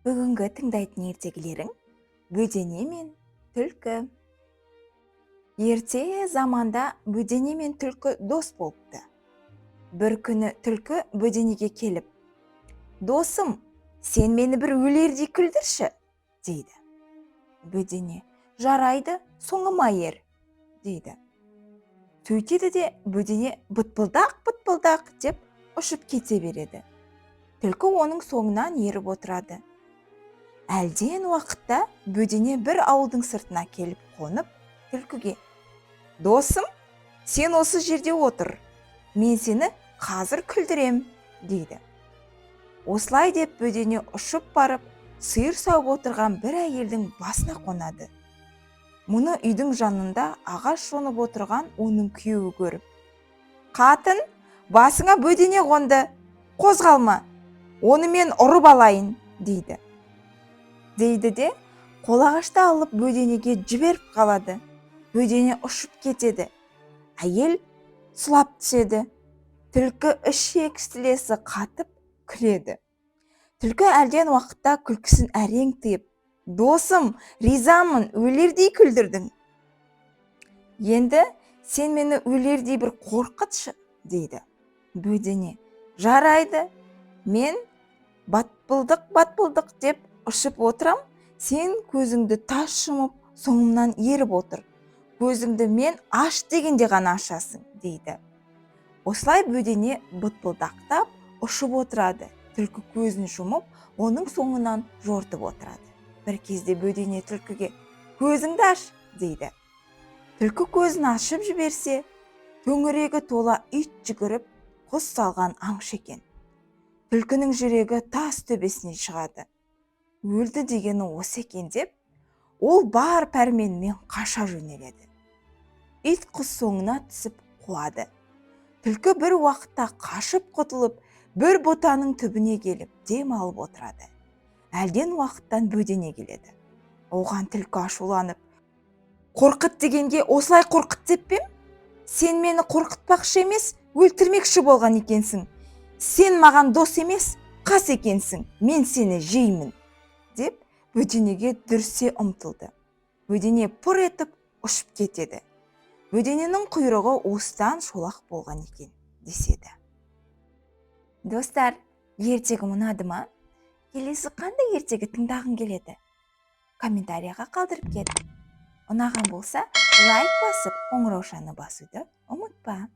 Бүгінгі тыңдайтын ертегілерің Бөдене мен түлкі. Ерте заманда Бөдене мен түлкі дос болыпты. Бір күні түлкі Бөденеге келіп: «Досым, сен мені бір өлердей күлдірші», дейді. Бөдене: «Жарайды, соңыма ер», дейді. Сөйтеді де Бөдене бытпылдақ деп ұшып кете береді. Түлкі оның соңынан еріп отырады. Әлден уақытта Бөдене бір ауылдың сыртына келіп қонып, түлкіге: «Досым, сен осы жерде отыр, мен сені қазір күлдірем», дейді. Осылай деп Бөдене ұшып барып, сиыр сауып отырған бір әйелдің басына қонады. Мұны үйдің жанында ағаш жонып отырған оның күйеуі көріп: «Қатын, басыңа Бөдене қонды, қозғалма, оны мен ұрып алайын», дейді де қолағашты алып Бөденеге жіберіп қалады. Бөдене ұшып кетеді. Әйел сұлап түседі. Түлкі ішек-сілесі қатып күледі. Түлкі әлден уақытта күлкісін әрең тыйып: «Досым, ризамын, өлердей күлдірдің. Енді сен мені өлердей бір қорқытшы», дейді. Бөдене: «Жарайды, мен батпылдық деп ұшып отырам, сен көзіңді тас жұмып, соңымнан еріп отыр. Көзіңді мен аш дегенде ғана ашасың», дейді. Осылай Бөдене бытпылдақтап ұшып отырады. Түлкі көзін жұмып, оның соңынан жортып отырады. Бір кезде Бөдене түлкіге: «Көзіңді аш», дейді. Түлкі көзін ашып жіберсе, төңірегі тола ит жүгіріп, құс салған аңшы екен. Түлкінің жүрегі тас төбесіне шығады. Өлді дегені осы екен деп, ол бар пәрменімен қаша жөнеледі. Ит құс соңына түсіп қуады. Түлкі бір уақытта қашып құтылып, бір бұтаның түбіне келіп дем алып отырады. Әлден уақыттан Бөдене келеді. Оған түлкі ашуланып: «Қорқыт дегенге осылай қорқыт деп пе? Сен мені қорқытпақшы емес, өлтірмекші болған екенсің. Сен маған дос емес, қас екенсің, мен сені жеймін», деп Бөденеге дүрсе ұмтылды. Бөдене пұр етіп ұшып кетеді. Бөдененің құйрығы осыдан шолақ болған екен деседі. Достар, ертегі ұнады ма? Келесі қандай ертегі тыңдағың келеді? Комментарияға қалдырып кет. Ұнаған болса, лайк басып, қоңыраушаны басуды ұмытпа.